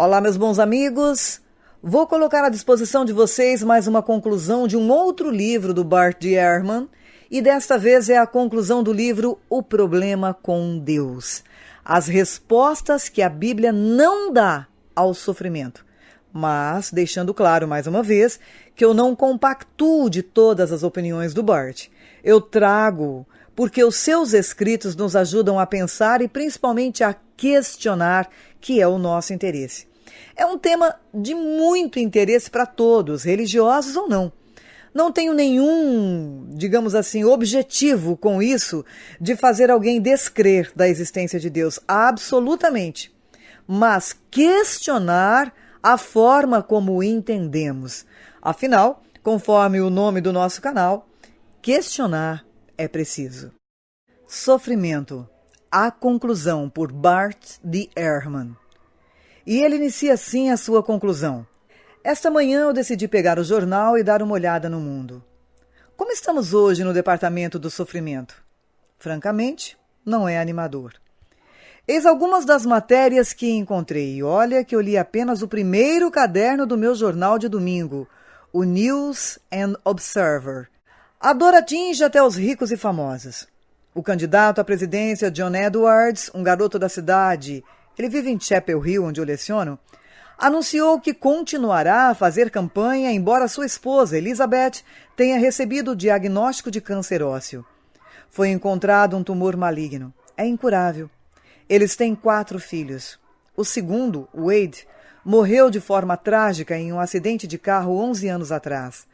Olá, meus bons amigos. Vou colocar à disposição de vocês mais uma conclusão de um outro livro do Bart D. Ehrman, e desta vez é a conclusão do livro O Problema com Deus. As respostas que a Bíblia não dá ao sofrimento. Mas, deixando claro mais uma vez, que eu não compactuo de todas as opiniões do Bart. Eu trago porque os seus escritos nos ajudam a pensar e principalmente a questionar, que é o nosso interesse. É um tema de muito interesse para todos, religiosos ou não. Não tenho nenhum, digamos assim, objetivo com isso de fazer alguém descrer da existência de Deus, absolutamente. Mas questionar a forma como o entendemos. Afinal, conforme o nome do nosso canal, questionar é preciso. Sofrimento. A conclusão, por Bart D. Ehrman. E ele inicia assim a sua conclusão. Esta manhã eu decidi pegar o jornal e dar uma olhada no mundo. Como estamos hoje no departamento do sofrimento? Francamente, não é animador. Eis algumas das matérias que encontrei. E olha que eu li apenas o primeiro caderno do meu jornal de domingo, o News and Observer. A dor atinge até os ricos e famosos. O candidato à presidência, John Edwards, um garoto da cidade, ele vive em Chapel Hill, onde eu leciono, anunciou que continuará a fazer campanha, embora sua esposa, Elizabeth, tenha recebido o diagnóstico de câncer ósseo. Foi encontrado um tumor maligno. É incurável. Eles têm 4 filhos. O segundo, Wade, morreu de forma trágica em um acidente de carro 11 anos atrás.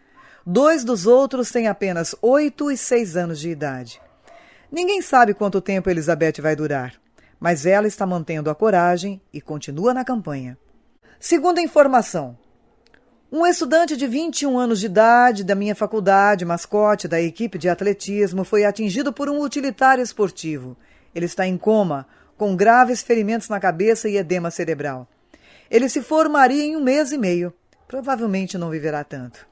2 dos outros têm apenas 8 e 6 anos de idade. Ninguém sabe quanto tempo Elizabeth vai durar, mas ela está mantendo a coragem e continua na campanha. Segunda informação. Um estudante de 21 anos de idade da minha faculdade, mascote da equipe de atletismo, foi atingido por um utilitário esportivo. Ele está em coma, com graves ferimentos na cabeça e edema cerebral. Ele se formaria em 1 mês e meio. Provavelmente não viverá tanto.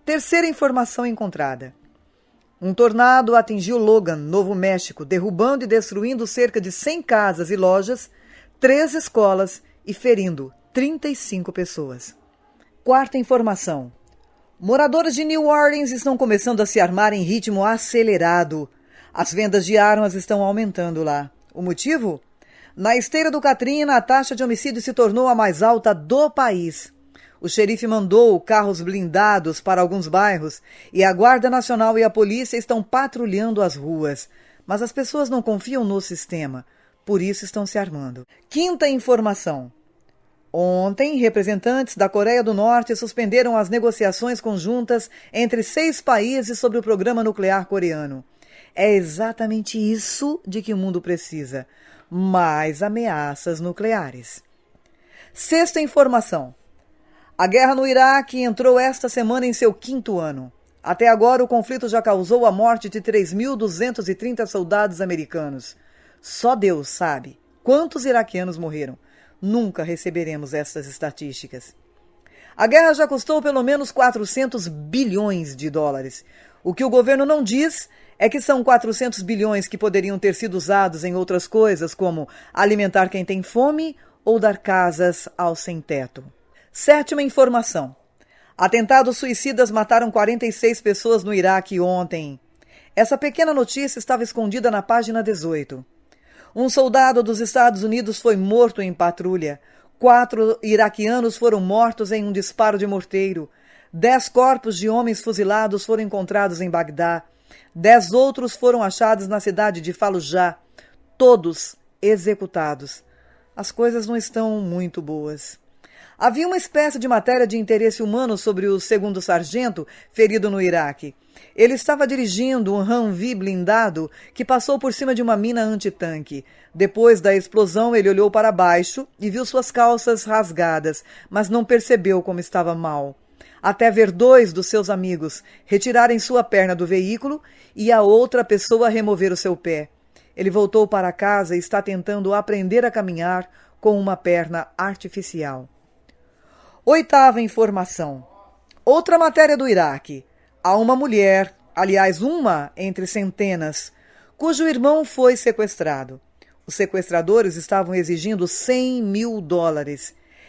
Terceira informação encontrada. Um tornado atingiu Logan, Novo México, derrubando e destruindo cerca de 100 casas e lojas, 3 escolas e ferindo 35 pessoas. Quarta informação. Moradores de New Orleans estão começando a se armar em ritmo acelerado. As vendas de armas estão aumentando lá. O motivo? Na esteira do Katrina, a taxa de homicídio se tornou a mais alta do país. O xerife mandou carros blindados para alguns bairros e a Guarda Nacional e a polícia estão patrulhando as ruas. Mas as pessoas não confiam no sistema, por isso estão se armando. Quinta informação. Ontem, representantes da Coreia do Norte suspenderam as negociações conjuntas entre 6 países sobre o programa nuclear coreano. É exatamente isso de que o mundo precisa. Mais ameaças nucleares. Sexta informação. A guerra no Iraque entrou esta semana em seu 5º ano. Até agora, o conflito já causou a morte de 3.230 soldados americanos. Só Deus sabe quantos iraquianos morreram. Nunca receberemos essas estatísticas. A guerra já custou pelo menos 400 bilhões de dólares. O que o governo não diz é que são 400 bilhões que poderiam ter sido usados em outras coisas, como alimentar quem tem fome ou dar casas aos sem-teto. Sétima informação. Atentados suicidas mataram 46 pessoas no Iraque ontem. Essa pequena notícia estava escondida na página 18. Um soldado dos Estados Unidos foi morto em patrulha. 4 iraquianos foram mortos em um disparo de morteiro. 10 corpos de homens fuzilados foram encontrados em Bagdá. 10 outros foram achados na cidade de Fallujah. Todos executados. As coisas não estão muito boas. Havia uma espécie de matéria de interesse humano sobre o 2º sargento ferido no Iraque. Ele estava dirigindo um Humvee blindado que passou por cima de uma mina antitanque. Depois da explosão, ele olhou para baixo e viu suas calças rasgadas, mas não percebeu como estava mal. Até ver 2 dos seus amigos retirarem sua perna do veículo e a outra pessoa remover o seu pé. Ele voltou para casa e está tentando aprender a caminhar com uma perna artificial. Oitava informação. Outra matéria do Iraque. Há uma mulher, aliás, uma entre centenas, cujo irmão foi sequestrado. Os sequestradores estavam exigindo $100 mil.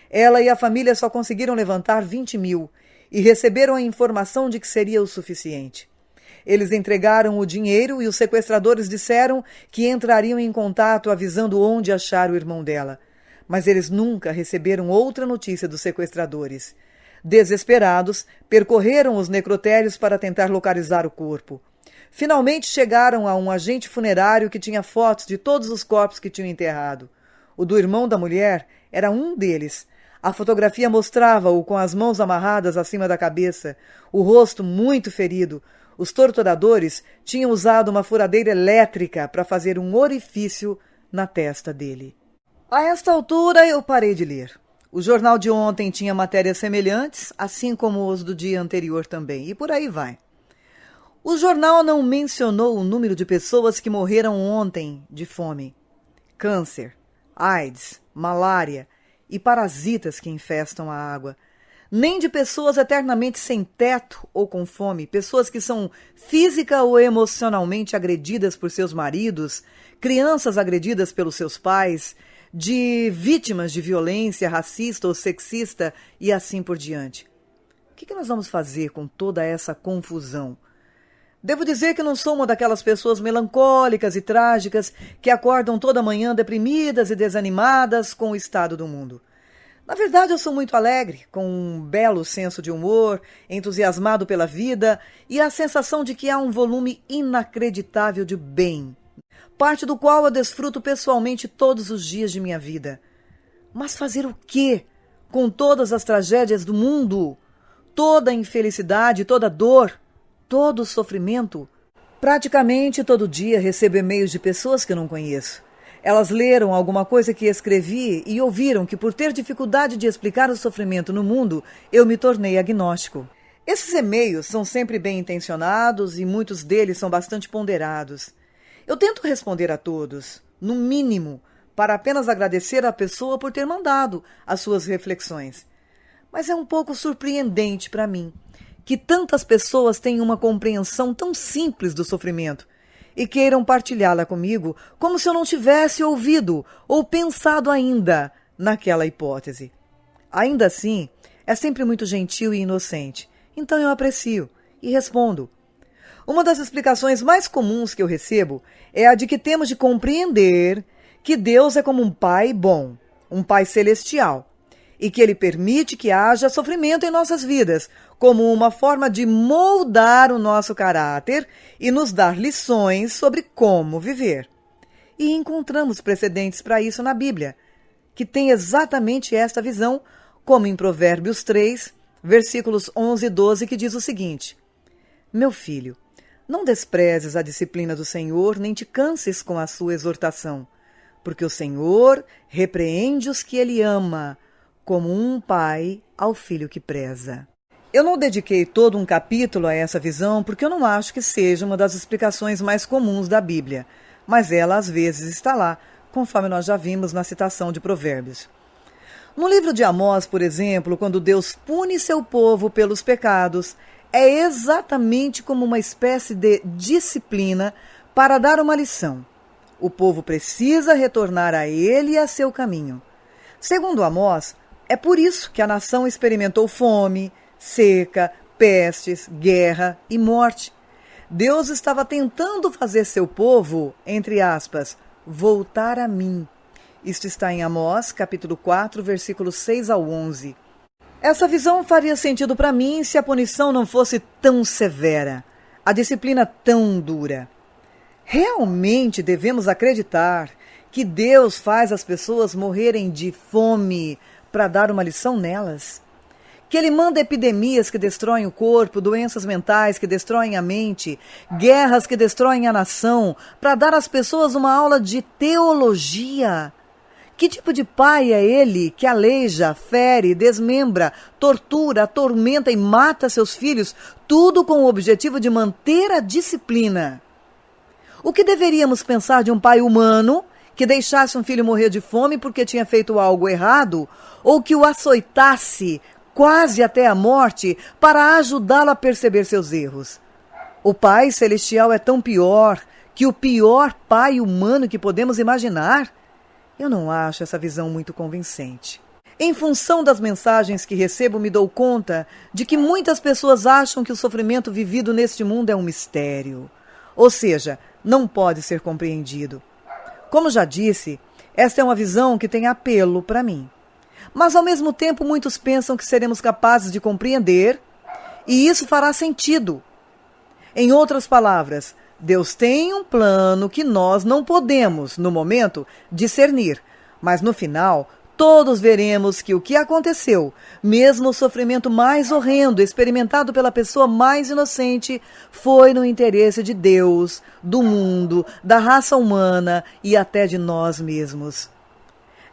Ela e a família só conseguiram levantar 20 mil e receberam a informação de que seria o suficiente. Eles entregaram o dinheiro e os sequestradores disseram que entrariam em contato avisando onde achar o irmão dela. Mas eles nunca receberam outra notícia dos sequestradores. Desesperados, percorreram os necrotérios para tentar localizar o corpo. Finalmente chegaram a um agente funerário que tinha fotos de todos os corpos que tinham enterrado. O do irmão da mulher era um deles. A fotografia mostrava-o com as mãos amarradas acima da cabeça, o rosto muito ferido. Os torturadores tinham usado uma furadeira elétrica para fazer um orifício na testa dele. A esta altura eu parei de ler. O jornal de ontem tinha matérias semelhantes, assim como os do dia anterior também, e por aí vai. O jornal não mencionou o número de pessoas que morreram ontem de fome, câncer, AIDS, malária e parasitas que infestam a água, nem de pessoas eternamente sem teto ou com fome, pessoas que são física ou emocionalmente agredidas por seus maridos, crianças agredidas pelos seus pais, de vítimas de violência racista ou sexista e assim por diante. O que nós vamos fazer com toda essa confusão? Devo dizer que não sou uma daquelas pessoas melancólicas e trágicas que acordam toda manhã deprimidas e desanimadas com o estado do mundo. Na verdade, eu sou muito alegre, com um belo senso de humor, entusiasmado pela vida e a sensação de que há um volume inacreditável de bem, parte do qual eu desfruto pessoalmente todos os dias de minha vida. Mas fazer o quê com todas as tragédias do mundo? Toda a infelicidade, toda a dor, todo o sofrimento? Praticamente todo dia recebo e-mails de pessoas que eu não conheço. Elas leram alguma coisa que escrevi e ouviram que por ter dificuldade de explicar o sofrimento no mundo, eu me tornei agnóstico. Esses e-mails são sempre bem intencionados e muitos deles são bastante ponderados. Eu tento responder a todos, no mínimo, para apenas agradecer à pessoa por ter mandado as suas reflexões. Mas é um pouco surpreendente para mim que tantas pessoas tenham uma compreensão tão simples do sofrimento e queiram partilhá-la comigo como se eu não tivesse ouvido ou pensado ainda naquela hipótese. Ainda assim, é sempre muito gentil e inocente, então eu aprecio e respondo. Uma das explicações mais comuns que eu recebo é a de que temos de compreender que Deus é como um pai bom, um pai celestial, e que ele permite que haja sofrimento em nossas vidas, como uma forma de moldar o nosso caráter e nos dar lições sobre como viver. E encontramos precedentes para isso na Bíblia, que tem exatamente esta visão, como em Provérbios 3, versículos 11 e 12, que diz o seguinte: Meu filho, não desprezes a disciplina do Senhor, nem te canses com a sua exortação, porque o Senhor repreende os que ele ama, como um pai ao filho que preza. Eu não dediquei todo um capítulo a essa visão porque eu não acho que seja uma das explicações mais comuns da Bíblia, mas ela às vezes está lá, conforme nós já vimos na citação de Provérbios. No livro de Amós, por exemplo, quando Deus pune seu povo pelos pecados, é exatamente como uma espécie de disciplina para dar uma lição. O povo precisa retornar a ele e a seu caminho. Segundo Amós, é por isso que a nação experimentou fome, seca, pestes, guerra e morte. Deus estava tentando fazer seu povo, entre aspas, voltar a mim. Isto está em Amós, capítulo 4, versículos 6 ao 11. Essa visão faria sentido para mim se a punição não fosse tão severa, a disciplina tão dura. Realmente devemos acreditar que Deus faz as pessoas morrerem de fome para dar uma lição nelas? Que ele manda epidemias que destroem o corpo, doenças mentais que destroem a mente, guerras que destroem a nação, para dar às pessoas uma aula de teologia? Que tipo de pai é ele que aleija, fere, desmembra, tortura, atormenta e mata seus filhos, tudo com o objetivo de manter a disciplina? O que deveríamos pensar de um pai humano que deixasse um filho morrer de fome porque tinha feito algo errado, ou que o açoitasse quase até a morte para ajudá-lo a perceber seus erros? O Pai Celestial é tão pior que o pior pai humano que podemos imaginar? Eu não acho essa visão muito convincente. Em função das mensagens que recebo, me dou conta de que muitas pessoas acham que o sofrimento vivido neste mundo é um mistério, ou seja, não pode ser compreendido. Como já disse, esta é uma visão que tem apelo para mim. Mas, ao mesmo tempo, muitos pensam que seremos capazes de compreender e isso fará sentido. Em outras palavras, Deus tem um plano que nós não podemos, no momento, discernir, mas no final, todos veremos que o que aconteceu, mesmo o sofrimento mais horrendo experimentado pela pessoa mais inocente, foi no interesse de Deus, do mundo, da raça humana e até de nós mesmos.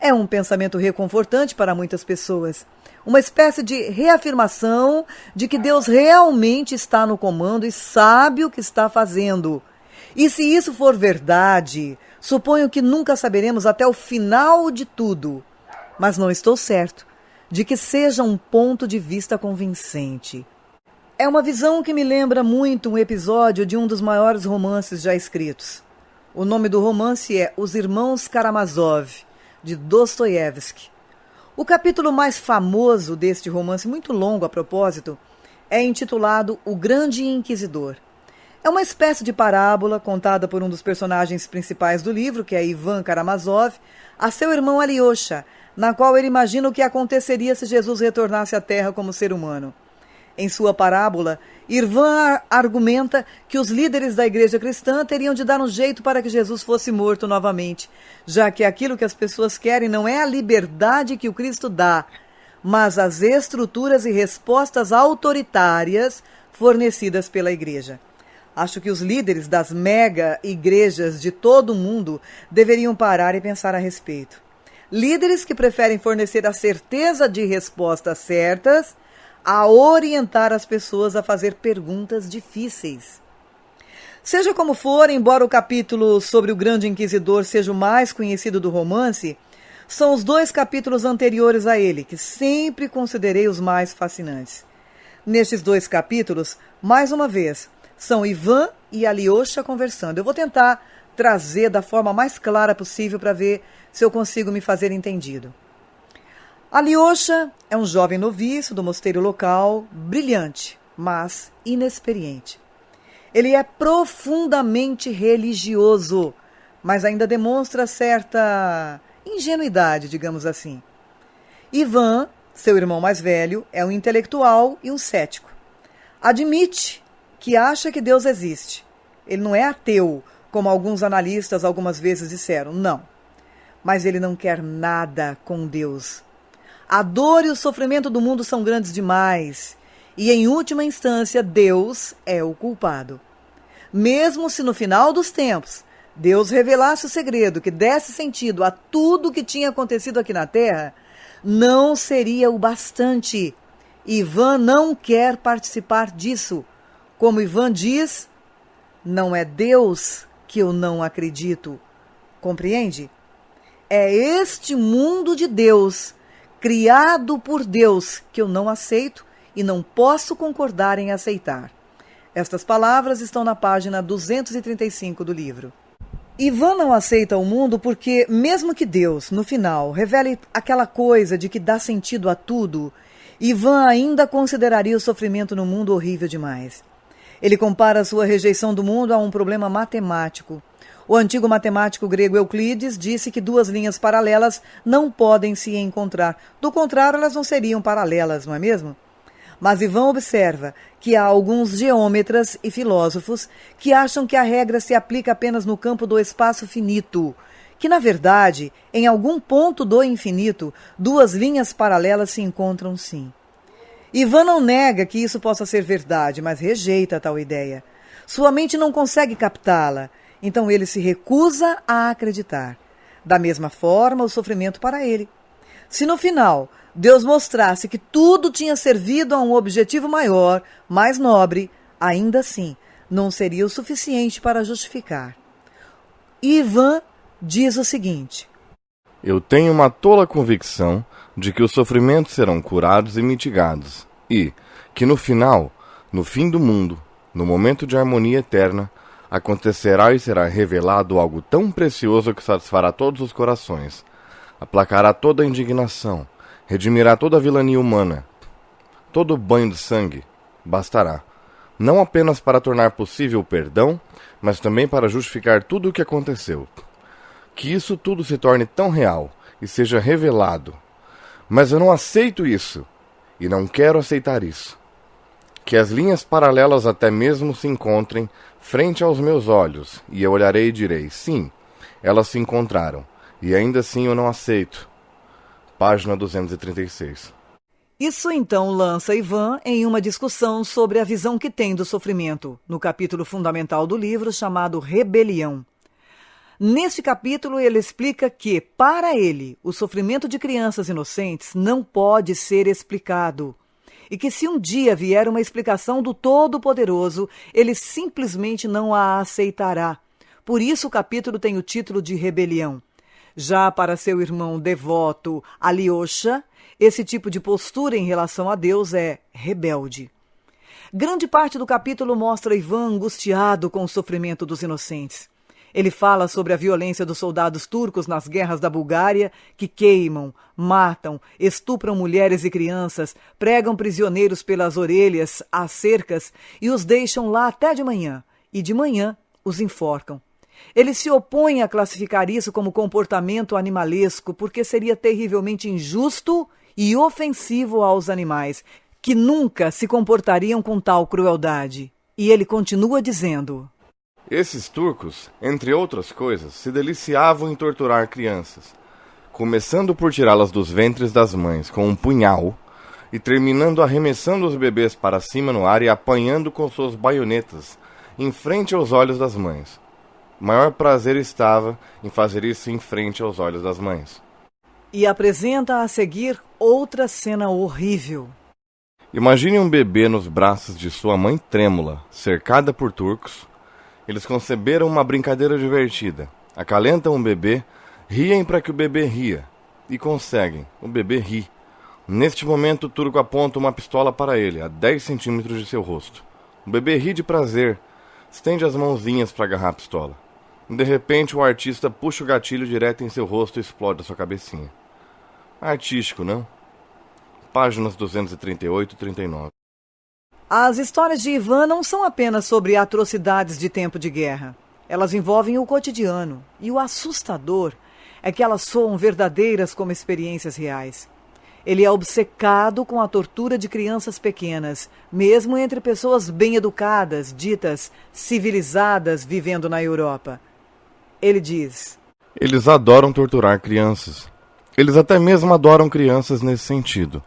É um pensamento reconfortante para muitas pessoas, uma espécie de reafirmação de que Deus realmente está no comando e sabe o que está fazendo. E se isso for verdade, suponho que nunca saberemos até o final de tudo. Mas não estou certo de que seja um ponto de vista convincente. É uma visão que me lembra muito um episódio de um dos maiores romances já escritos. O nome do romance é Os Irmãos Karamazov, de Dostoiévski. O capítulo mais famoso deste romance, muito longo a propósito, é intitulado O Grande Inquisidor. É uma espécie de parábola contada por um dos personagens principais do livro, que é Ivan Karamazov, a seu irmão Alyosha, na qual ele imagina o que aconteceria se Jesus retornasse à Terra como ser humano. Em sua parábola, Ivan argumenta que os líderes da igreja cristã teriam de dar um jeito para que Jesus fosse morto novamente, já que aquilo que as pessoas querem não é a liberdade que o Cristo dá, mas as estruturas e respostas autoritárias fornecidas pela igreja. Acho que os líderes das mega-igrejas de todo o mundo deveriam parar e pensar a respeito. Líderes que preferem fornecer a certeza de respostas certas a orientar as pessoas a fazer perguntas difíceis. Seja como for, embora o capítulo sobre o Grande Inquisidor seja o mais conhecido do romance, são os 2 capítulos anteriores a ele, que sempre considerei os mais fascinantes. Nestes 2 capítulos, mais uma vez, são Ivan e Alyosha conversando. Eu vou tentar trazer da forma mais clara possível para ver se eu consigo me fazer entendido. Alyosha é um jovem noviço do mosteiro local, brilhante, mas inexperiente. Ele é profundamente religioso, mas ainda demonstra certa ingenuidade, digamos assim. Ivan, seu irmão mais velho, é um intelectual e um cético. Admite que acha que Deus existe. Ele não é ateu, como alguns analistas algumas vezes disseram, não. Mas ele não quer nada com Deus. A dor e o sofrimento do mundo são grandes demais, e em última instância Deus é o culpado. Mesmo se no final dos tempos Deus revelasse o segredo que desse sentido a tudo que tinha acontecido aqui na Terra, não seria o bastante. Ivan não quer participar disso. Como Ivan diz, não é Deus que eu não acredito. Compreende? É este mundo de Deus, criado por Deus, que eu não aceito e não posso concordar em aceitar. Estas palavras estão na página 235 do livro. Ivan não aceita o mundo porque, mesmo que Deus, no final, revele aquela coisa de que dá sentido a tudo, Ivan ainda consideraria o sofrimento no mundo horrível demais. Ele compara sua rejeição do mundo a um problema matemático. O antigo matemático grego Euclides disse que 2 linhas paralelas não podem se encontrar. Do contrário, elas não seriam paralelas, não é mesmo? Mas Ivan observa que há alguns geômetras e filósofos que acham que a regra se aplica apenas no campo do espaço finito, que, na verdade, em algum ponto do infinito, 2 linhas paralelas se encontram sim. Ivan não nega que isso possa ser verdade, mas rejeita tal ideia. Sua mente não consegue captá-la. Então ele se recusa a acreditar. Da mesma forma, o sofrimento para ele. Se no final Deus mostrasse que tudo tinha servido a um objetivo maior, mais nobre, ainda assim não seria o suficiente para justificar. Ivan diz o seguinte: Eu tenho uma tola convicção de que os sofrimentos serão curados e mitigados, e que no final, no fim do mundo, no momento de harmonia eterna, acontecerá e será revelado algo tão precioso que satisfará todos os corações, aplacará toda a indignação, redimirá toda a vilania humana. Todo banho de sangue bastará, não apenas para tornar possível o perdão, mas também para justificar tudo o que aconteceu. Que isso tudo se torne tão real e seja revelado. Mas eu não aceito isso, e não quero aceitar isso. Que as linhas paralelas até mesmo se encontrem frente aos meus olhos, e eu olharei e direi, sim, elas se encontraram, e ainda assim eu não aceito. Página 236. Isso então lança Ivan em uma discussão sobre a visão que tem do sofrimento, no capítulo fundamental do livro chamado Rebelião. Neste capítulo ele explica que, para ele, o sofrimento de crianças inocentes não pode ser explicado. E que se um dia vier uma explicação do Todo-Poderoso, ele simplesmente não a aceitará. Por isso o capítulo tem o título de Rebelião. Já para seu irmão devoto Alyosha, esse tipo de postura em relação a Deus é rebelde. Grande parte do capítulo mostra Ivan angustiado com o sofrimento dos inocentes. Ele fala sobre a violência dos soldados turcos nas guerras da Bulgária, que queimam, matam, estupram mulheres e crianças, pregam prisioneiros pelas orelhas às cercas e os deixam lá até de manhã, e de manhã os enforcam. Ele se opõe a classificar isso como comportamento animalesco porque seria terrivelmente injusto e ofensivo aos animais, que nunca se comportariam com tal crueldade. E ele continua dizendo: Esses turcos, entre outras coisas, se deliciavam em torturar crianças, começando por tirá-las dos ventres das mães com um punhal e terminando arremessando os bebês para cima no ar e apanhando com suas baionetas em frente aos olhos das mães. O maior prazer estava em fazer isso em frente aos olhos das mães. E apresenta a seguir outra cena horrível. Imagine um bebê nos braços de sua mãe trêmula, cercada por turcos. Eles conceberam uma brincadeira divertida. Acalentam o bebê, riem para que o bebê ria. E conseguem. O bebê ri. Neste momento, o turco aponta uma pistola para ele, a 10 centímetros de seu rosto. O bebê ri de prazer. Estende as mãozinhas para agarrar a pistola. De repente, o artista puxa o gatilho direto em seu rosto e explode a sua cabecinha. Artístico, não? Páginas 238 e 39. As histórias de Ivan não são apenas sobre atrocidades de tempo de guerra. Elas envolvem o cotidiano. E o assustador é que elas soam verdadeiras como experiências reais. Ele é obcecado com a tortura de crianças pequenas, mesmo entre pessoas bem educadas, ditas civilizadas, vivendo na Europa. Ele diz: Eles adoram torturar crianças. Eles até mesmo adoram crianças nesse sentido.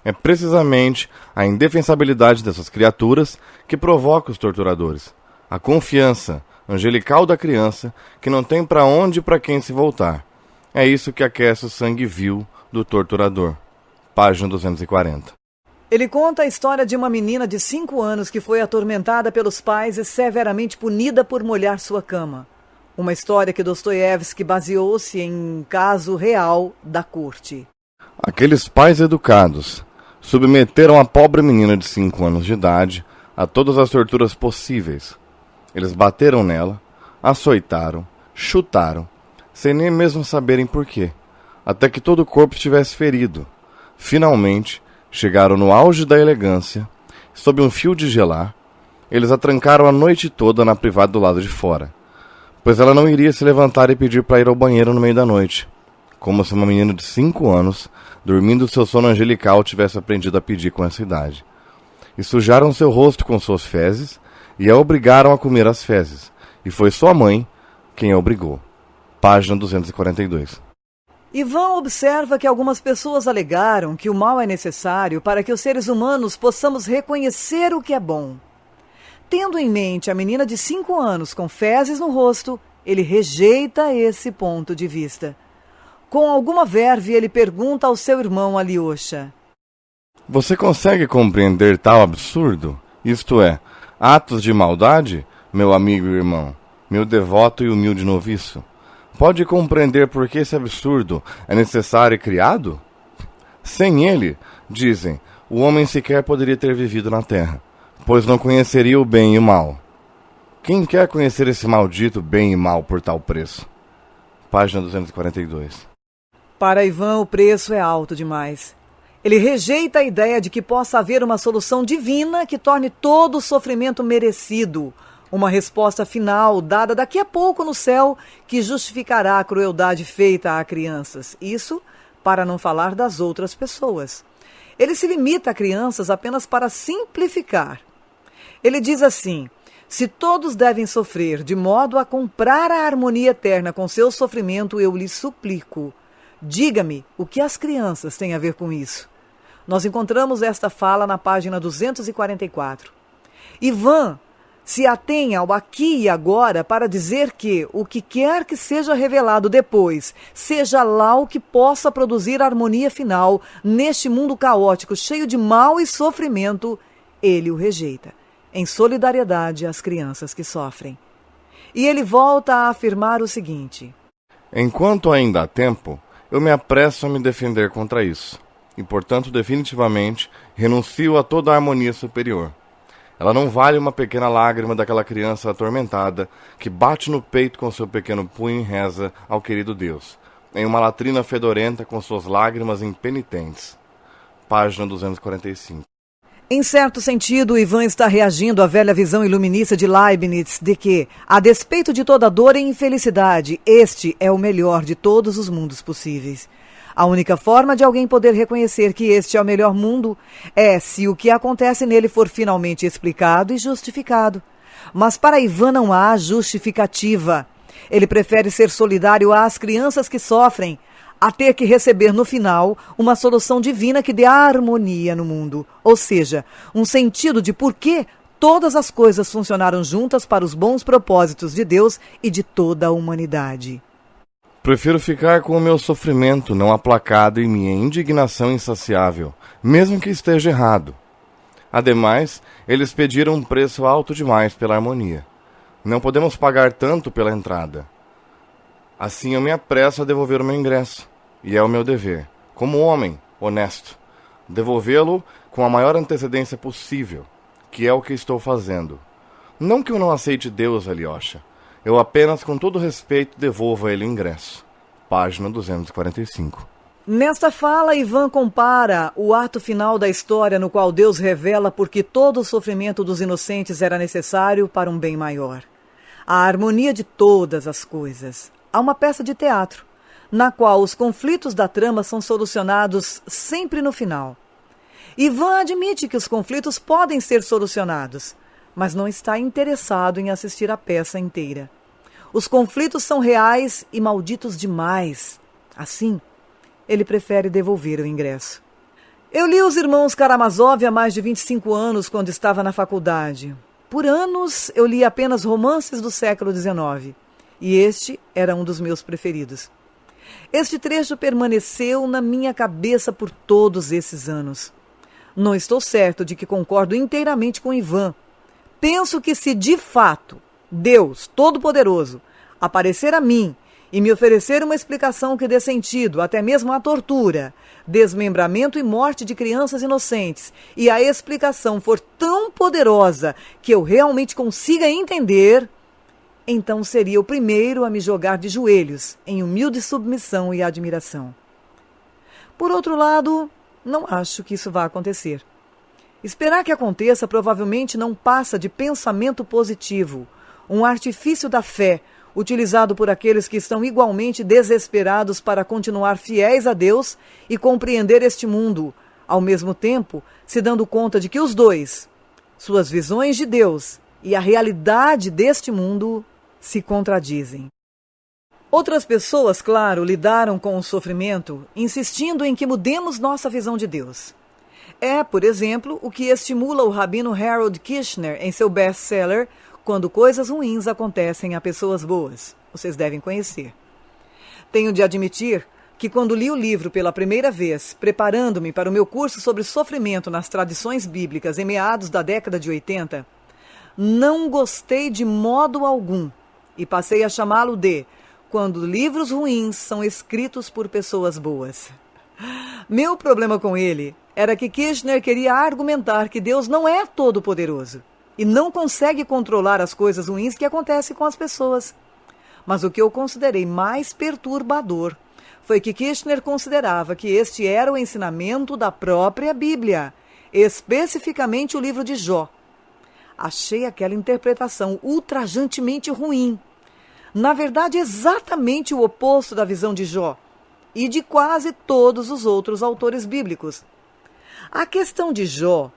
É precisamente a indefensabilidade dessas criaturas que provoca os torturadores. A confiança angelical da criança que não tem para onde e para quem se voltar. É isso que aquece o sangue vil do torturador. Página 240. Ele conta a história de uma menina de 5 anos que foi atormentada pelos pais e severamente punida por molhar sua cama. Uma história que Dostoiévski baseou-se em um caso real da corte. Aqueles pais educados submeteram a pobre menina de 5 anos de idade a todas as torturas possíveis. Eles bateram nela, açoitaram, chutaram, sem nem mesmo saberem por quê, até que todo o corpo estivesse ferido. Finalmente, chegaram no auge da elegância, sob um fio de gelar, eles a trancaram a noite toda na privada do lado de fora, pois ela não iria se levantar e pedir para ir ao banheiro no meio da noite, como se uma menina de 5 anos, dormindo seu sono angelical, tivesse aprendido a pedir com essa idade. E sujaram seu rosto com suas fezes, e a obrigaram a comer as fezes, e foi sua mãe quem a obrigou. Página 242. Ivan observa que algumas pessoas alegaram que o mal é necessário para que os seres humanos possamos reconhecer o que é bom. Tendo em mente a menina de 5 anos com fezes no rosto, ele rejeita esse ponto de vista. Com alguma verve, ele pergunta ao seu irmão Alyosha: Você consegue compreender tal absurdo? Isto é, atos de maldade, meu amigo e irmão, meu devoto e humilde noviço? Pode compreender por que esse absurdo é necessário e criado? Sem ele, dizem, o homem sequer poderia ter vivido na terra, pois não conheceria o bem e o mal. Quem quer conhecer esse maldito bem e mal por tal preço? Página 242. Para Ivan, o preço é alto demais. Ele rejeita a ideia de que possa haver uma solução divina que torne todo o sofrimento merecido, uma resposta final dada daqui a pouco no céu que justificará a crueldade feita a crianças. Isso para não falar das outras pessoas. Ele se limita a crianças apenas para simplificar. Ele diz assim: se todos devem sofrer de modo a comprar a harmonia eterna com seu sofrimento, eu lhes suplico, diga-me o que as crianças têm a ver com isso. Nós encontramos esta fala na página 244. Ivan se atém ao aqui e agora para dizer que o que quer que seja revelado depois, seja lá o que possa produzir harmonia final neste mundo caótico, cheio de mal e sofrimento, ele o rejeita, em solidariedade às crianças que sofrem. E ele volta a afirmar o seguinte: enquanto ainda há tempo, eu me apresso a me defender contra isso, e portanto definitivamente renuncio a toda a harmonia superior. Ela não vale uma pequena lágrima daquela criança atormentada que bate no peito com seu pequeno punho e reza ao querido Deus, em uma latrina fedorenta com suas lágrimas impenitentes. Página 245. Em certo sentido, Ivan está reagindo à velha visão iluminista de Leibniz de que, a despeito de toda dor e infelicidade, este é o melhor de todos os mundos possíveis. A única forma de alguém poder reconhecer que este é o melhor mundo é se o que acontece nele for finalmente explicado e justificado. Mas para Ivan não há justificativa. Ele prefere ser solidário às crianças que sofrem, a ter que receber no final uma solução divina que dê harmonia no mundo, ou seja, um sentido de por que todas as coisas funcionaram juntas para os bons propósitos de Deus e de toda a humanidade. Prefiro ficar com o meu sofrimento não aplacado e minha indignação insaciável, mesmo que esteja errado. Ademais, eles pediram um preço alto demais pela harmonia. Não podemos pagar tanto pela entrada. Assim eu me apresso a devolver o meu ingresso, e é o meu dever, como homem honesto, devolvê-lo com a maior antecedência possível, que é o que estou fazendo. Não que eu não aceite Deus, Alyosha. Eu apenas, com todo respeito, devolvo a ele o ingresso. Página 245. Nesta fala, Ivan compara o ato final da história no qual Deus revela por que todo o sofrimento dos inocentes era necessário para um bem maior. A harmonia de todas as coisas. Há uma peça de teatro, na qual os conflitos da trama são solucionados sempre no final. Ivan admite que os conflitos podem ser solucionados, mas não está interessado em assistir a peça inteira. Os conflitos são reais e malditos demais. Assim, ele prefere devolver o ingresso. Eu li Os Irmãos Karamazov há mais de 25 anos, quando estava na faculdade. Por anos, eu li apenas romances do século XIX, e este era um dos meus preferidos. Este trecho permaneceu na minha cabeça por todos esses anos. Não estou certo de que concordo inteiramente com Ivan. Penso que se de fato Deus Todo-Poderoso aparecer a mim e me oferecer uma explicação que dê sentido até mesmo à tortura, desmembramento e morte de crianças inocentes, e a explicação for tão poderosa que eu realmente consiga entender, então seria o primeiro a me jogar de joelhos em humilde submissão e admiração. Por outro lado, não acho que isso vá acontecer. Esperar que aconteça provavelmente não passa de pensamento positivo, um artifício da fé, utilizado por aqueles que estão igualmente desesperados para continuar fiéis a Deus e compreender este mundo, ao mesmo tempo se dando conta de que os dois, suas visões de Deus e a realidade deste mundo, se contradizem. Outras pessoas, claro, lidaram com o sofrimento, insistindo em que mudemos nossa visão de Deus. É, por exemplo, o que estimula o rabino Harold Kushner em seu best-seller Quando Coisas Ruins Acontecem a Pessoas Boas. Vocês devem conhecer. Tenho de admitir que quando li o livro pela primeira vez, preparando-me para o meu curso sobre sofrimento nas tradições bíblicas em meados da década de 80, não gostei de modo algum e passei a chamá-lo de Quando Livros Ruins São Escritos por Pessoas Boas. Meu problema com ele era que Kushner queria argumentar que Deus não é todo-poderoso e não consegue controlar as coisas ruins que acontecem com as pessoas. Mas o que eu considerei mais perturbador foi que Kirchner considerava que este era o ensinamento da própria Bíblia, especificamente o livro de Jó. Achei aquela interpretação ultrajantemente ruim. Na verdade, exatamente o oposto da visão de Jó e de quase todos os outros autores bíblicos. A questão de Jó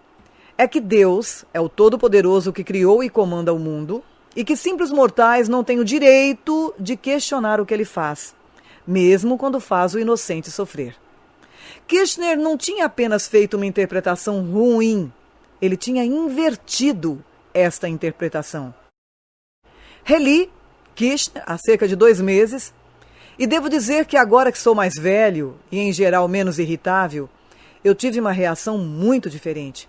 é que Deus é o Todo-Poderoso que criou e comanda o mundo e que simples mortais não têm o direito de questionar o que ele faz, mesmo quando faz o inocente sofrer. Kirchner não tinha apenas feito uma interpretação ruim, ele tinha invertido esta interpretação. Reli Kirchner há cerca de 2 meses, e devo dizer que agora que sou mais velho e em geral menos irritável, eu tive uma reação muito diferente.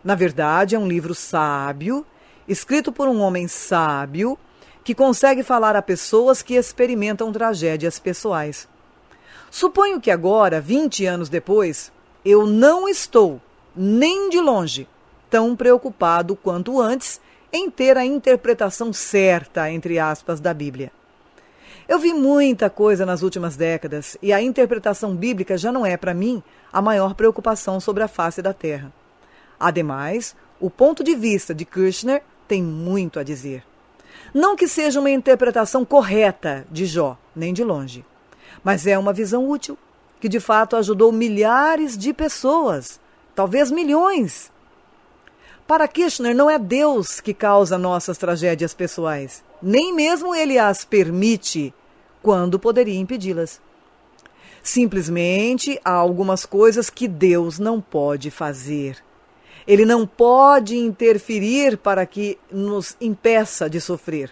Na verdade, é um livro sábio, escrito por um homem sábio, que consegue falar a pessoas que experimentam tragédias pessoais. Suponho que agora, 20 anos depois, eu não estou, nem de longe, tão preocupado quanto antes em ter a interpretação certa, entre aspas, da Bíblia. Eu vi muita coisa nas últimas décadas e a interpretação bíblica já não é, para mim, a maior preocupação sobre a face da Terra. Ademais, o ponto de vista de Kirchner tem muito a dizer. Não que seja uma interpretação correta de Jó, nem de longe, mas é uma visão útil, que de fato ajudou milhares de pessoas, talvez milhões. Para Kirchner, não é Deus que causa nossas tragédias pessoais, nem mesmo ele as permite, quando poderia impedi-las. Simplesmente há algumas coisas que Deus não pode fazer. Ele não pode interferir para que nos impeça de sofrer.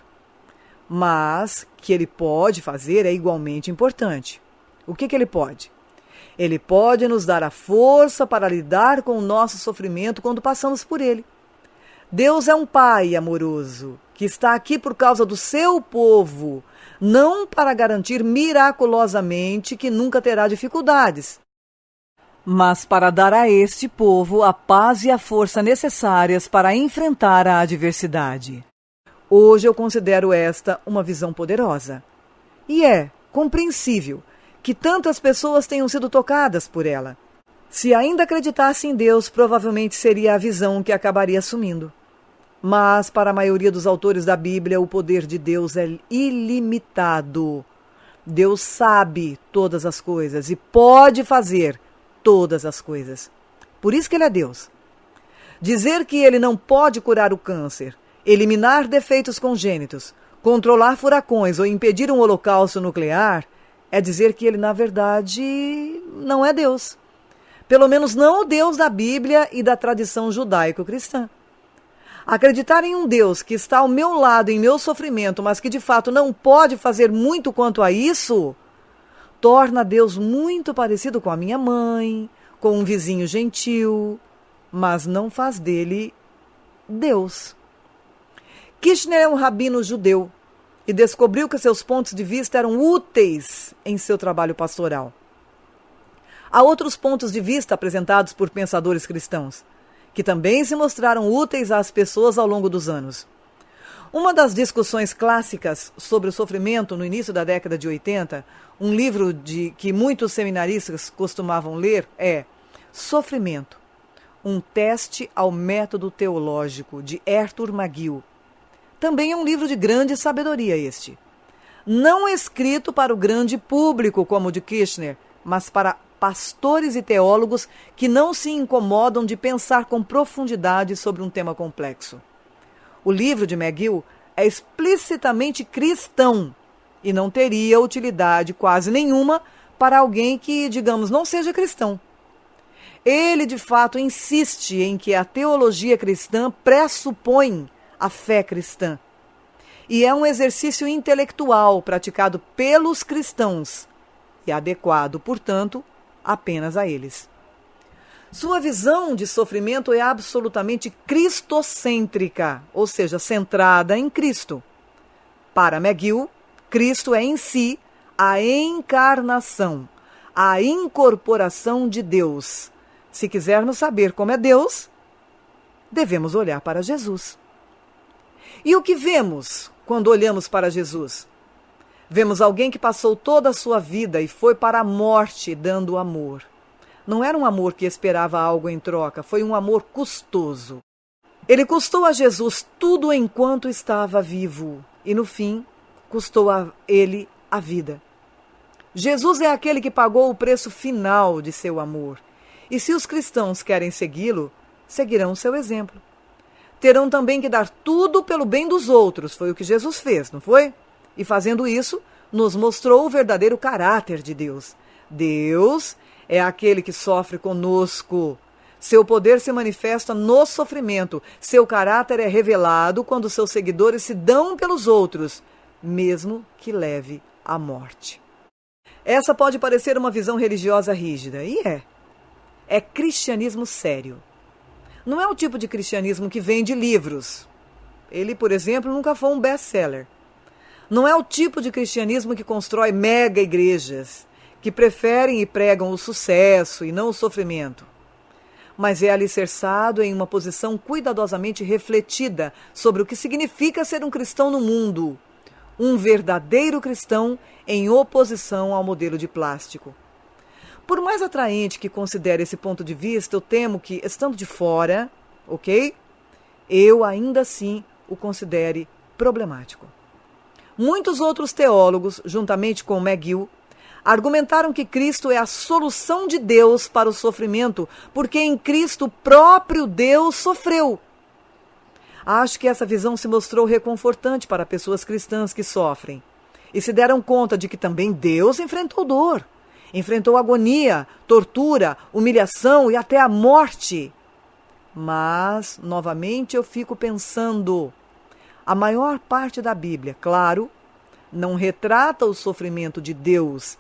Mas que ele pode fazer é igualmente importante. O que ele pode? Ele pode nos dar a força para lidar com o nosso sofrimento quando passamos por ele. Deus é um Pai amoroso, que está aqui por causa do seu povo, não para garantir miraculosamente que nunca terá dificuldades, mas para dar a este povo a paz e a força necessárias para enfrentar a adversidade. Hoje eu considero esta uma visão poderosa. E é compreensível que tantas pessoas tenham sido tocadas por ela. Se ainda acreditasse em Deus, provavelmente seria a visão que acabaria assumindo. Mas, para a maioria dos autores da Bíblia, o poder de Deus é ilimitado. Deus sabe todas as coisas e pode fazer todas as coisas. Por isso que ele é Deus. Dizer que ele não pode curar o câncer, eliminar defeitos congênitos, controlar furacões ou impedir um holocausto nuclear é dizer que ele, na verdade, não é Deus. Pelo menos não o Deus da Bíblia e da tradição judaico-cristã. Acreditar em um Deus que está ao meu lado em meu sofrimento, mas que de fato não pode fazer muito quanto a isso, torna Deus muito parecido com a minha mãe, com um vizinho gentil, mas não faz dele Deus. Kirchner é um rabino judeu e descobriu que seus pontos de vista eram úteis em seu trabalho pastoral. Há outros pontos de vista apresentados por pensadores cristãos, que também se mostraram úteis às pessoas ao longo dos anos. Uma das discussões clássicas sobre o sofrimento no início da década de 80, um livro que muitos seminaristas costumavam ler, é Sofrimento, um teste ao método teológico, de Arthur McGill. Também é um livro de grande sabedoria este. Não escrito para o grande público como o de Kirchner, mas para pastores e teólogos que não se incomodam de pensar com profundidade sobre um tema complexo. O livro de McGill é explicitamente cristão e não teria utilidade quase nenhuma para alguém que, digamos, não seja cristão. Ele, de fato, insiste em que a teologia cristã pressupõe a fé cristã e é um exercício intelectual praticado pelos cristãos e adequado, portanto, apenas a eles. Sua visão de sofrimento é absolutamente cristocêntrica, ou seja, centrada em Cristo. Para McGill, Cristo é em si a encarnação, a incorporação de Deus. Se quisermos saber como é Deus, devemos olhar para Jesus. E o que vemos quando olhamos para Jesus? Vemos alguém que passou toda a sua vida e foi para a morte dando amor. Não era um amor que esperava algo em troca, foi um amor custoso. Ele custou a Jesus tudo enquanto estava vivo e, no fim, custou a ele a vida. Jesus é aquele que pagou o preço final de seu amor. E se os cristãos querem segui-lo, seguirão seu exemplo. Terão também que dar tudo pelo bem dos outros, foi o que Jesus fez, não foi? E fazendo isso, nos mostrou o verdadeiro caráter de Deus. Deus é aquele que sofre conosco. Seu poder se manifesta no sofrimento. Seu caráter é revelado quando seus seguidores se dão pelos outros, mesmo que leve à morte. Essa pode parecer uma visão religiosa rígida, e é. É cristianismo sério. Não é o tipo de cristianismo que vende livros. Ele, por exemplo, nunca foi um best-seller. Não é o tipo de cristianismo que constrói mega igrejas, que preferem e pregam o sucesso e não o sofrimento. Mas é alicerçado em uma posição cuidadosamente refletida sobre o que significa ser um cristão no mundo. Um verdadeiro cristão em oposição ao modelo de plástico. Por mais atraente que considere esse ponto de vista, eu temo que, estando de fora, ok? Eu ainda assim o considere problemático. Muitos outros teólogos, juntamente com McGill, argumentaram que Cristo é a solução de Deus para o sofrimento, porque em Cristo o próprio Deus sofreu. Acho que essa visão se mostrou reconfortante para pessoas cristãs que sofrem e se deram conta de que também Deus enfrentou dor, enfrentou agonia, tortura, humilhação e até a morte. Mas, novamente, eu fico pensando, a maior parte da Bíblia, claro, não retrata o sofrimento de Deus.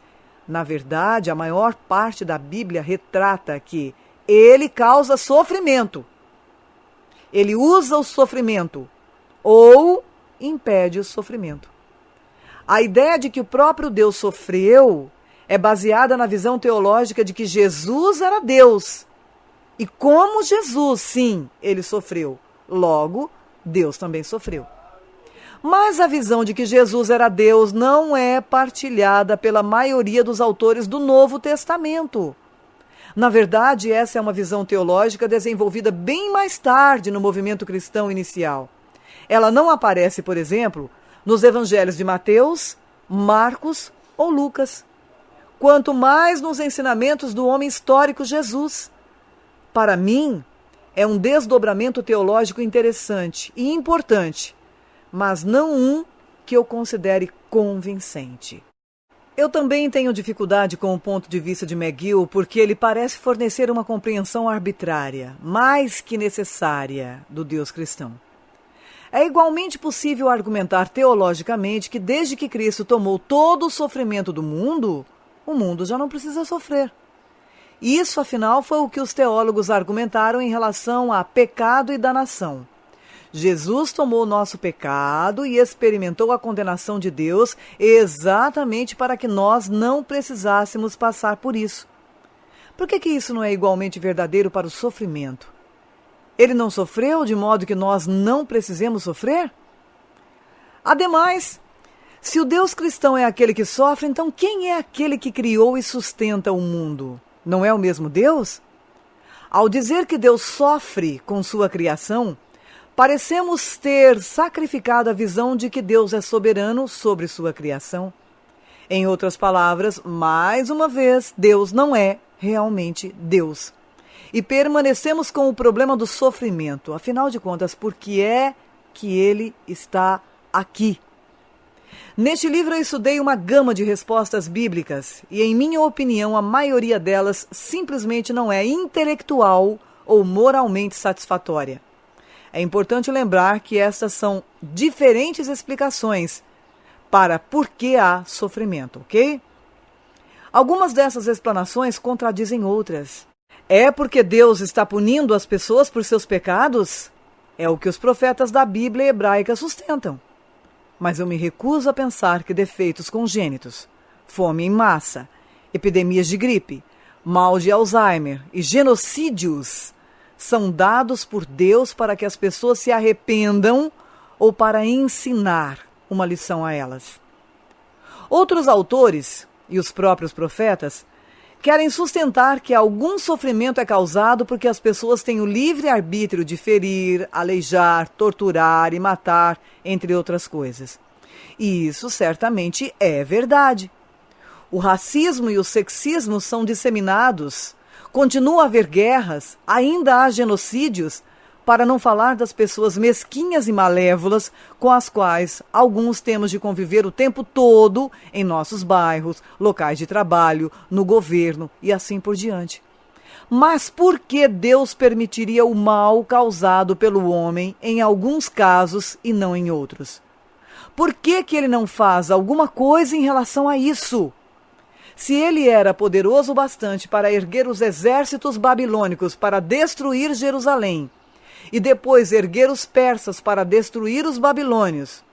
Na verdade, a maior parte da Bíblia retrata que ele causa sofrimento. Ele usa o sofrimento ou impede o sofrimento. A ideia de que o próprio Deus sofreu é baseada na visão teológica de que Jesus era Deus. E como Jesus, sim, ele sofreu. Logo, Deus também sofreu. Mas a visão de que Jesus era Deus não é partilhada pela maioria dos autores do Novo Testamento. Na verdade, essa é uma visão teológica desenvolvida bem mais tarde no movimento cristão inicial. Ela não aparece, por exemplo, nos evangelhos de Mateus, Marcos ou Lucas, quanto mais nos ensinamentos do homem histórico Jesus. Para mim, é um desdobramento teológico interessante e importante, mas não um que eu considere convincente. Eu também tenho dificuldade com o ponto de vista de McGill porque ele parece fornecer uma compreensão arbitrária, mais que necessária, do Deus cristão. É igualmente possível argumentar teologicamente que desde que Cristo tomou todo o sofrimento do mundo, o mundo já não precisa sofrer. Isso, afinal, foi o que os teólogos argumentaram em relação a pecado e danação. Jesus tomou o nosso pecado e experimentou a condenação de Deus exatamente para que nós não precisássemos passar por isso. Por que isso não é igualmente verdadeiro para o sofrimento? Ele não sofreu de modo que nós não precisemos sofrer? Ademais, se o Deus cristão é aquele que sofre, então quem é aquele que criou e sustenta o mundo? Não é o mesmo Deus? Ao dizer que Deus sofre com sua criação, parecemos ter sacrificado a visão de que Deus é soberano sobre sua criação. Em outras palavras, mais uma vez, Deus não é realmente Deus. E permanecemos com o problema do sofrimento. Afinal de contas, por que é que ele está aqui? Neste livro eu estudei uma gama de respostas bíblicas e, em minha opinião, a maioria delas simplesmente não é intelectual ou moralmente satisfatória. É importante lembrar que estas são diferentes explicações para por que há sofrimento, ok? Algumas dessas explanações contradizem outras. É porque Deus está punindo as pessoas por seus pecados? É o que os profetas da Bíblia hebraica sustentam. Mas eu me recuso a pensar que defeitos congênitos, fome em massa, epidemias de gripe, mal de Alzheimer e genocídios são dados por Deus para que as pessoas se arrependam ou para ensinar uma lição a elas. Outros autores, e os próprios profetas, querem sustentar que algum sofrimento é causado porque as pessoas têm o livre arbítrio de ferir, aleijar, torturar e matar, entre outras coisas. E isso certamente é verdade. O racismo e o sexismo são disseminados, continua a haver guerras, ainda há genocídios, para não falar das pessoas mesquinhas e malévolas com as quais alguns temos de conviver o tempo todo em nossos bairros, locais de trabalho, no governo e assim por diante. Mas por que Deus permitiria o mal causado pelo homem em alguns casos e não em outros? Por que ele não faz alguma coisa em relação a isso? Se ele era poderoso bastante para erguer os exércitos babilônicos para destruir Jerusalém, e depois erguer os persas para destruir os babilônios,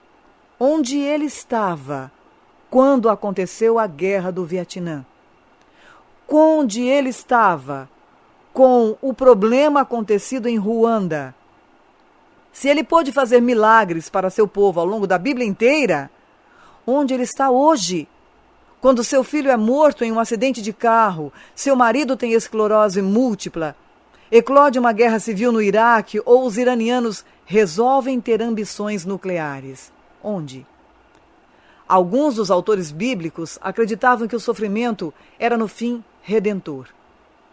onde ele estava quando aconteceu a guerra do Vietnã? Onde ele estava com o problema acontecido em Ruanda? Se ele pôde fazer milagres para seu povo ao longo da Bíblia inteira, onde ele está hoje? Quando seu filho é morto em um acidente de carro, seu marido tem esclerose múltipla, eclode uma guerra civil no Iraque ou os iranianos resolvem ter ambições nucleares. Onde? Alguns dos autores bíblicos acreditavam que o sofrimento era, no fim, redentor.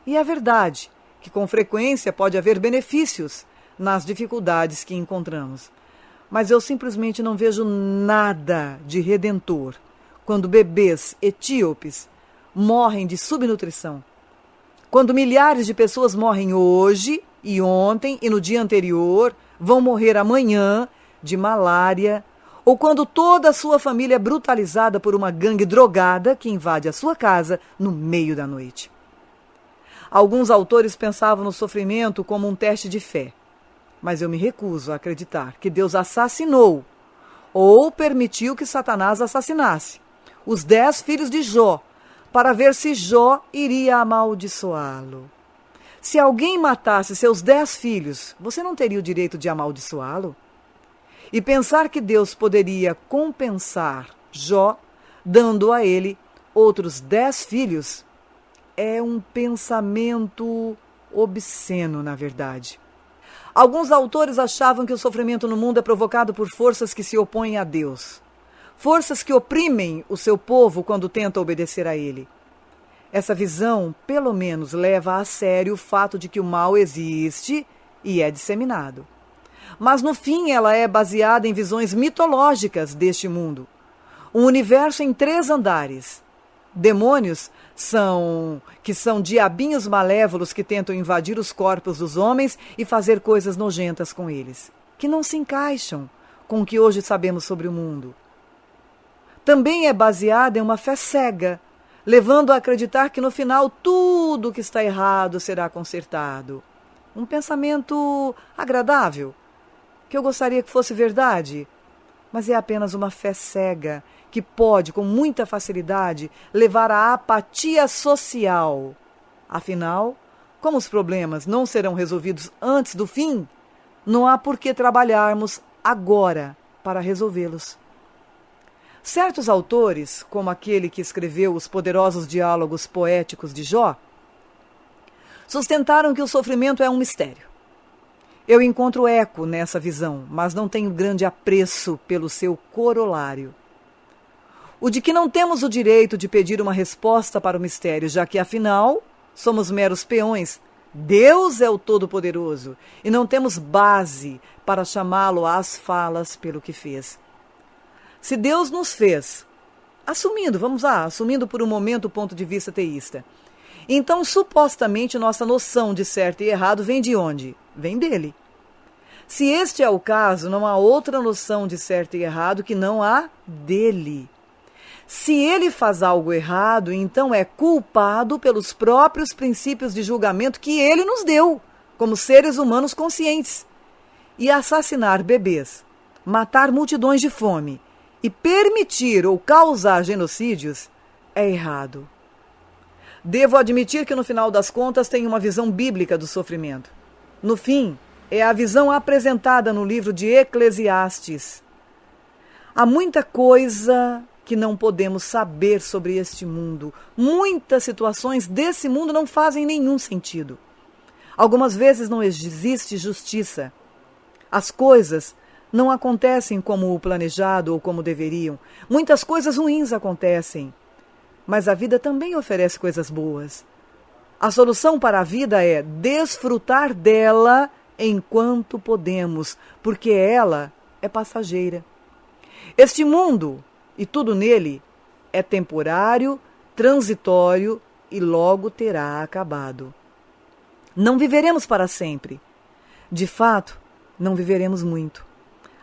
E é verdade que, com frequência, pode haver benefícios nas dificuldades que encontramos. Mas eu simplesmente não vejo nada de redentor quando bebês etíopes morrem de subnutrição. Quando milhares de pessoas morrem hoje e ontem e no dia anterior, vão morrer amanhã de malária, ou quando toda a sua família é brutalizada por uma gangue drogada que invade a sua casa no meio da noite. Alguns autores pensavam no sofrimento como um teste de fé, mas eu me recuso a acreditar que Deus assassinou ou permitiu que Satanás assassinasse os 10 filhos de Jó, para ver se Jó iria amaldiçoá-lo. Se alguém matasse seus 10 filhos, você não teria o direito de amaldiçoá-lo? E pensar que Deus poderia compensar Jó, dando a ele outros 10 filhos, é um pensamento obsceno, na verdade. Alguns autores achavam que o sofrimento no mundo é provocado por forças que se opõem a Deus. Forças que oprimem o seu povo quando tenta obedecer a ele. Essa visão, pelo menos, leva a sério o fato de que o mal existe e é disseminado. Mas, no fim, ela é baseada em visões mitológicas deste mundo. Um universo em 3 andares. Demônios são diabinhos malévolos que tentam invadir os corpos dos homens e fazer coisas nojentas com eles, que não se encaixam com o que hoje sabemos sobre o mundo. Também é baseada em uma fé cega, levando a acreditar que no final tudo que está errado será consertado. Um pensamento agradável, que eu gostaria que fosse verdade, mas é apenas uma fé cega que pode, com muita facilidade, levar à apatia social. Afinal, como os problemas não serão resolvidos antes do fim, não há por que trabalharmos agora para resolvê-los. Certos autores, como aquele que escreveu os poderosos diálogos poéticos de Jó, sustentaram que o sofrimento é um mistério. Eu encontro eco nessa visão, mas não tenho grande apreço pelo seu corolário. O de que não temos o direito de pedir uma resposta para o mistério, já que, afinal, somos meros peões. Deus é o Todo-Poderoso e não temos base para chamá-lo às falas pelo que fez. Se Deus nos fez, assumindo por um momento o ponto de vista teísta, então supostamente nossa noção de certo e errado vem de onde? Vem dele. Se este é o caso, não há outra noção de certo e errado que não a dele. Se ele faz algo errado, então é culpado pelos próprios princípios de julgamento que ele nos deu, como seres humanos conscientes. E assassinar bebês, matar multidões de fome e permitir ou causar genocídios é errado. Devo admitir que no final das contas tenho uma visão bíblica do sofrimento. No fim, é a visão apresentada no livro de Eclesiastes. Há muita coisa que não podemos saber sobre este mundo. Muitas situações desse mundo não fazem nenhum sentido. Algumas vezes não existe justiça. As coisas não acontecem como o planejado ou como deveriam. Muitas coisas ruins acontecem. Mas a vida também oferece coisas boas. A solução para a vida é desfrutar dela enquanto podemos, porque ela é passageira. Este mundo e tudo nele é temporário, transitório e logo terá acabado. Não viveremos para sempre. De fato, não viveremos muito.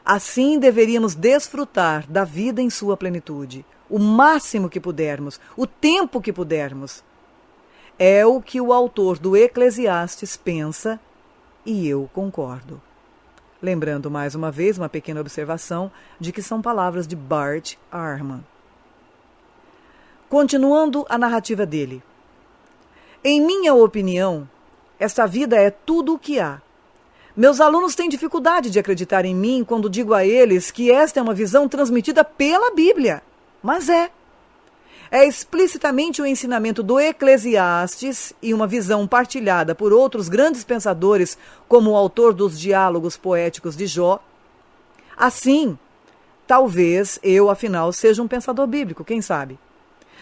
Assim deveríamos desfrutar da vida em sua plenitude, o máximo que pudermos, o tempo que pudermos. É o que o autor do Eclesiastes pensa e eu concordo. Lembrando mais uma vez uma pequena observação de que são palavras de Bart Ehrman. Continuando a narrativa dele. Em minha opinião, esta vida é tudo o que há. Meus alunos têm dificuldade de acreditar em mim quando digo a eles que esta é uma visão transmitida pela Bíblia. Mas é. É explicitamente o ensinamento do Eclesiastes e uma visão partilhada por outros grandes pensadores, como o autor dos diálogos poéticos de Jó. Assim, talvez eu, afinal, seja um pensador bíblico, quem sabe?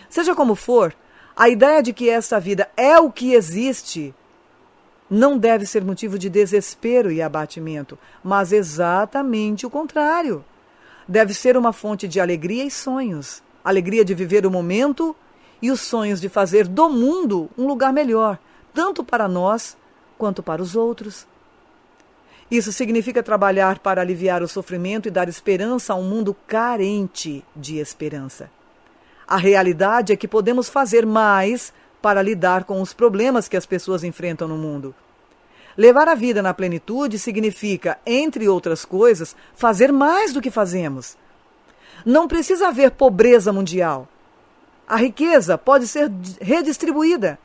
Seja como for, a ideia de que esta vida é o que existe não deve ser motivo de desespero e abatimento, mas exatamente o contrário. Deve ser uma fonte de alegria e sonhos. Alegria de viver o momento e os sonhos de fazer do mundo um lugar melhor, tanto para nós quanto para os outros. Isso significa trabalhar para aliviar o sofrimento e dar esperança a um mundo carente de esperança. A realidade é que podemos fazer mais para lidar com os problemas que as pessoas enfrentam no mundo. Levar a vida na plenitude significa, entre outras coisas, fazer mais do que fazemos. Não precisa haver pobreza mundial. A riqueza pode ser redistribuída.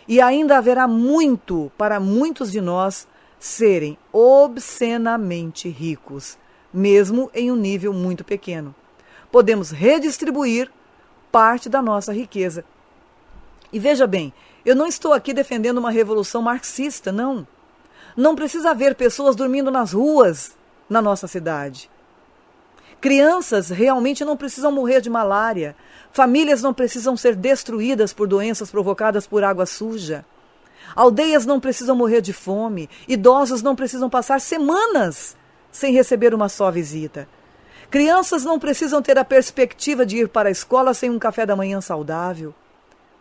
E ainda haverá muito para muitos de nós serem obscenamente ricos, mesmo em um nível muito pequeno. Podemos redistribuir parte da nossa riqueza. E veja bem, eu não estou aqui defendendo uma revolução marxista, não. Não precisa haver pessoas dormindo nas ruas na nossa cidade. Crianças realmente não precisam morrer de malária. Famílias não precisam ser destruídas por doenças provocadas por água suja. Aldeias não precisam morrer de fome. Idosos não precisam passar semanas sem receber uma só visita. Crianças não precisam ter a perspectiva de ir para a escola sem um café da manhã saudável.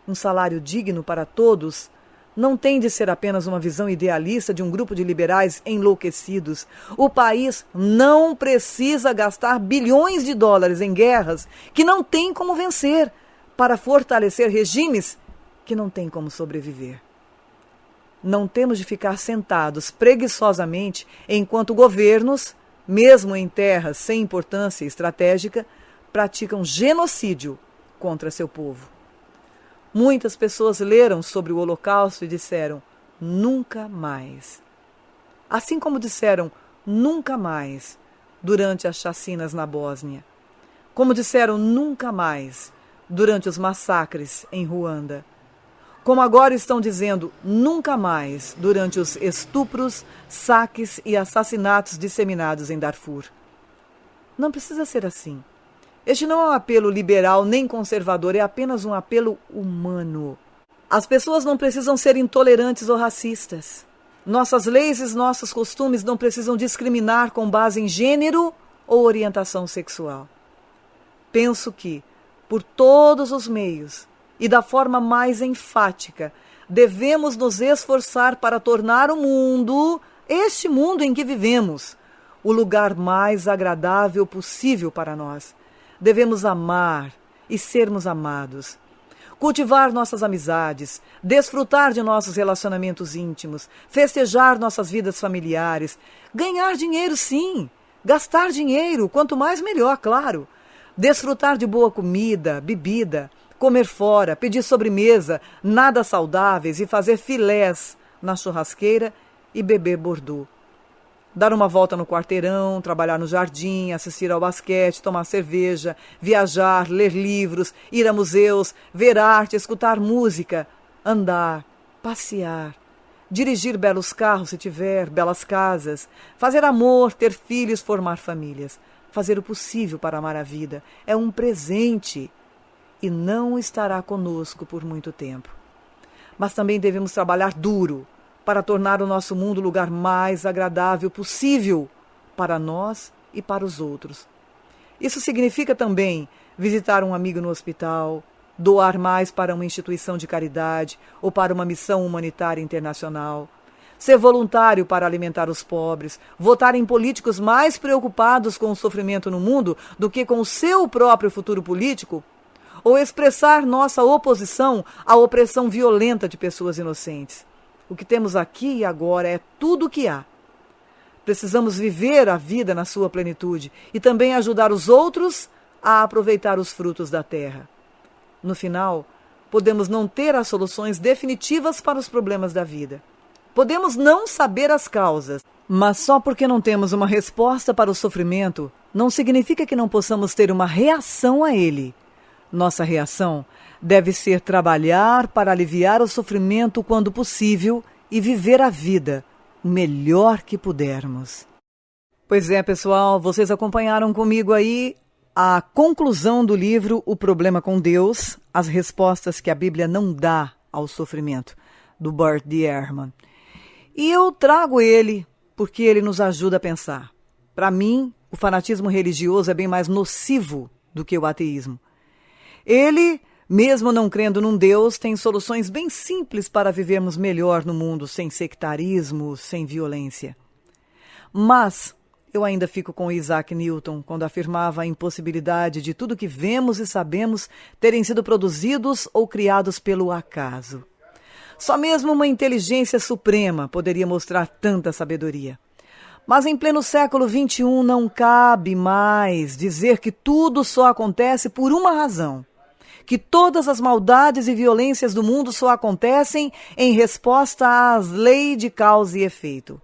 Um salário digno para todos não tem de ser apenas uma visão idealista de um grupo de liberais enlouquecidos. O país não precisa gastar bilhões de dólares em guerras que não tem como vencer para fortalecer regimes que não têm como sobreviver. Não temos de ficar sentados preguiçosamente enquanto governos, mesmo em terras sem importância estratégica, praticam genocídio contra seu povo. Muitas pessoas leram sobre o Holocausto e disseram, nunca mais. Assim como disseram, nunca mais, durante as chacinas na Bósnia. Como disseram, nunca mais, durante os massacres em Ruanda. Como agora estão dizendo, nunca mais, durante os estupros, saques e assassinatos disseminados em Darfur. Não precisa ser assim. Este não é um apelo liberal nem conservador, é apenas um apelo humano. As pessoas não precisam ser intolerantes ou racistas. Nossas leis e nossos costumes não precisam discriminar com base em gênero ou orientação sexual. Penso que, por todos os meios e da forma mais enfática, devemos nos esforçar para tornar o mundo, este mundo em que vivemos, o lugar mais agradável possível para nós. Devemos amar e sermos amados, cultivar nossas amizades, desfrutar de nossos relacionamentos íntimos, festejar nossas vidas familiares, ganhar dinheiro sim, gastar dinheiro, quanto mais melhor, claro, desfrutar de boa comida, bebida, comer fora, pedir sobremesa, nada saudáveis e fazer filés na churrasqueira e beber Bordeaux. Dar uma volta no quarteirão, trabalhar no jardim, assistir ao basquete, tomar cerveja, viajar, ler livros, ir a museus, ver arte, escutar música, andar, passear, dirigir belos carros se tiver, belas casas, fazer amor, ter filhos, formar famílias. Fazer o possível para amar a vida é um presente e não estará conosco por muito tempo. Mas também devemos trabalhar duro para tornar o nosso mundo o lugar mais agradável possível para nós e para os outros. Isso significa também visitar um amigo no hospital, doar mais para uma instituição de caridade ou para uma missão humanitária internacional, ser voluntário para alimentar os pobres, votar em políticos mais preocupados com o sofrimento no mundo do que com o seu próprio futuro político, ou expressar nossa oposição à opressão violenta de pessoas inocentes. O que temos aqui e agora é tudo o que há. Precisamos viver a vida na sua plenitude e também ajudar os outros a aproveitar os frutos da terra. No final, podemos não ter as soluções definitivas para os problemas da vida. Podemos não saber as causas, mas só porque não temos uma resposta para o sofrimento, não significa que não possamos ter uma reação a ele. Nossa reação deve ser trabalhar para aliviar o sofrimento quando possível e viver a vida o melhor que pudermos. Pois é, pessoal, vocês acompanharam comigo aí a conclusão do livro O Problema com Deus, as respostas que a Bíblia não dá ao sofrimento, do Bart D. Ehrman. E eu trago ele porque ele nos ajuda a pensar. Para mim, o fanatismo religioso é bem mais nocivo do que o ateísmo. Ele, mesmo não crendo num Deus, tem soluções bem simples para vivermos melhor no mundo, sem sectarismo, sem violência. Mas eu ainda fico com Isaac Newton, quando afirmava a impossibilidade de tudo que vemos e sabemos terem sido produzidos ou criados pelo acaso. Só mesmo uma inteligência suprema poderia mostrar tanta sabedoria. Mas em pleno século XXI não cabe mais dizer que tudo só acontece por uma razão. Que todas as maldades e violências do mundo só acontecem em resposta às leis de causa e efeito.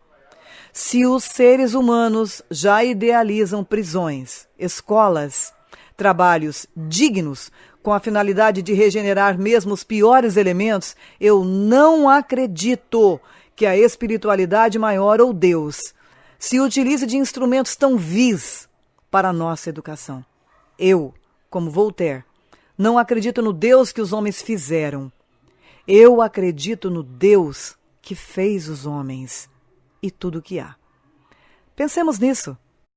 Se os seres humanos já idealizam prisões, escolas, trabalhos dignos, com a finalidade de regenerar mesmo os piores elementos, eu não acredito que a espiritualidade maior ou Deus se utilize de instrumentos tão vis para a nossa educação. Eu, como Voltaire, não acredito no Deus que os homens fizeram. Eu acredito no Deus que fez os homens e tudo o que há. Pensemos nisso.